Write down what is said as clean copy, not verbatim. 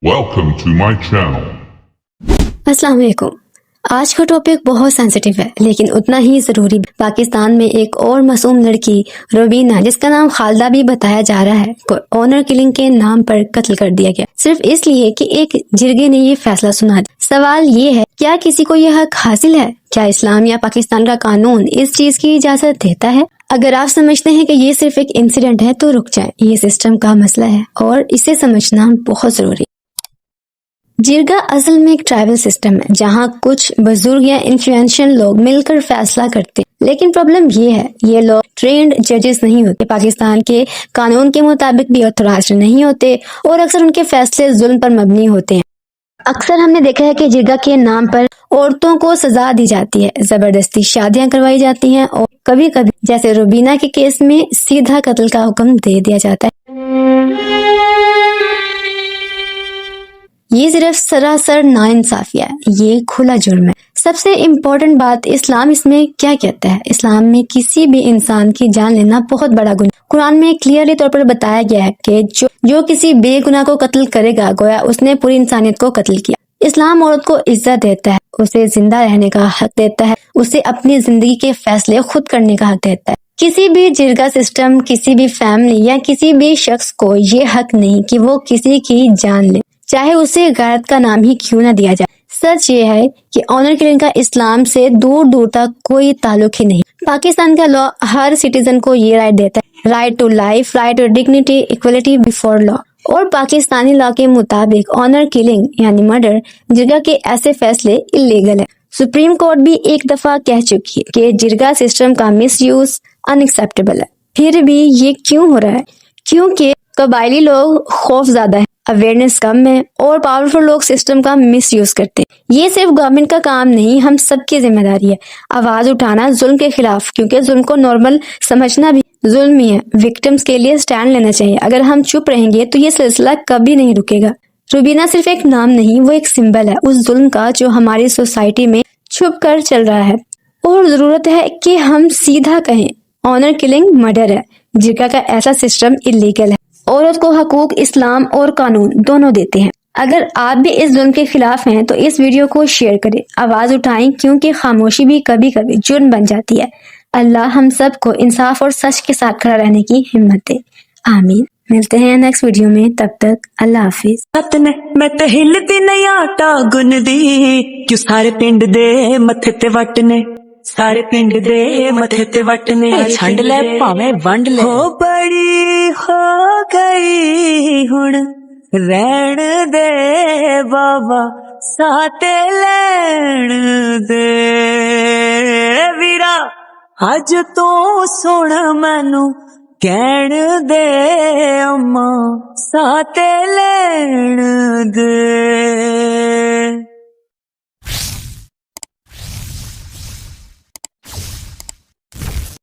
Welcome to my channel. अस्सलाम वालेकुम। आज का टॉपिक बहुत सेंसिटिव है लेकिन उतना ही जरूरी। पाकिस्तान में एक और मासूम लड़की रुबीना, जिसका नाम खालदा भी बताया जा रहा है, को ऑनर किलिंग के नाम पर कत्ल कर दिया गया, सिर्फ इसलिए कि एक जिरगे ने ये फैसला सुना दिया। सवाल ये है, क्या किसी को यह हक हासिल है? क्या इस्लाम या पाकिस्तान का कानून इस चीज की इजाजत देता है? अगर आप समझते हैं कि ये सिर्फ एक इंसिडेंट है तो रुक जाए, ये सिस्टम का मसला है और इसे समझना बहुत जरूरी। जिरगा असल में एक ट्राइबल सिस्टम है जहाँ कुछ बुजुर्ग या इन्फ्लुएंशियल लोग मिलकर फैसला करते हैं। लेकिन प्रॉब्लम ये है, ये लोग ट्रेंड जजेस नहीं होते, पाकिस्तान के कानून के मुताबिक भी ऑथराइज्ड नहीं होते और अक्सर उनके फैसले जुल्म पर मबनी होते हैं। अक्सर हमने देखा है कि जिरगा के नाम पर औरतों को सजा दी जाती है, जबरदस्ती शादियां करवाई जाती हैं और कभी कभी, जैसे रुबीना के केस में, सीधा कत्ल का हुक्म दे दिया जाता है। ये सिर्फ सरासर नाइंसाफिया है, ये खुला जुर्म है। सबसे इम्पोर्टेंट बात, इस्लाम इसमें क्या कहता है? इस्लाम में किसी भी इंसान की जान लेना बहुत बड़ा गुनाह। कुरान में क्लियरली तौर पर बताया गया है कि जो किसी बेगुनाह को कत्ल करेगा, गोया उसने पूरी इंसानियत को कत्ल किया। इस्लाम औरत को इज्जत देता है, उसे जिंदा रहने का हक देता है, उसे अपनी जिंदगी के फैसले खुद करने का हक देता है। किसी भी जिरगा सिस्टम, किसी भी फैमिली या किसी भी शख्स को ये हक नहीं कि वो किसी की जान ले, चाहे उसे गैरत का नाम ही क्यों ना दिया जाए। सच ये है कि ऑनर किलिंग का इस्लाम से दूर दूर तक कोई ताल्लुक ही नहीं। पाकिस्तान का लॉ हर सिटीजन को ये राइट देता है, right to life, right to dignity, equality before law. और पाकिस्तानी लॉ के मुताबिक ऑनर किलिंग यानी मर्डर, जिरगा के ऐसे फैसले इलीगल है। सुप्रीम कोर्ट भी एक दफा कह चुकी है कि जिरगा सिस्टम का मिसयूज अनएक्सेप्टेबल है। फिर भी ये क्यों हो रहा है? क्योंकि कबायली लोग खौफ ज्यादा है, अवेयरनेस कम है और पावरफुल लोग सिस्टम का मिसयूज करते हैं। ये सिर्फ गवर्नमेंट का काम नहीं, हम सबकी जिम्मेदारी है आवाज उठाना जुल्म के खिलाफ, क्योंकि जुल्म को नॉर्मल समझना भी जुल्म ही है। विक्टिम्स के लिए स्टैंड लेना चाहिए। अगर हम चुप रहेंगे तो ये सिलसिला कभी नहीं रुकेगा। रुबीना सिर्फ एक नाम नहीं, वो एक सिंबल है उस जुल्म का जो हमारी सोसाइटी में छुप कर चल रहा है। और जरूरत है कि हम सीधा कहें, ऑनर किलिंग मर्डर है, जिरगा का ऐसा सिस्टम इलीगल है। औरत को हकूक इस्लाम और कानून दोनों देते हैं। अगर आप भी इस जुल्म के खिलाफ हैं तो इस वीडियो को शेयर करें, आवाज उठाएं, क्योंकि खामोशी भी कभी कभी जुर्म बन जाती है। अल्लाह हम सब को इंसाफ और सच के साथ खड़ा रहने की हिम्मत दे। आमीन। मिलते हैं नेक्स्ट वीडियो में, तब तक अल्लाह हाफिज। मैं ते हिलदी नहीं आटा गुनदी, क्यों सारे पिंड दे मथे ते वट ने, सारे पिंड दे मथे ते वट ने, छंड ले भावें वंड ले। हो बड़ी हो गई हुण रहन दे बाबा, साते लैण दे वीरा, अज तो सुन मैनू कहण दे अम्मा, साते लैण दे।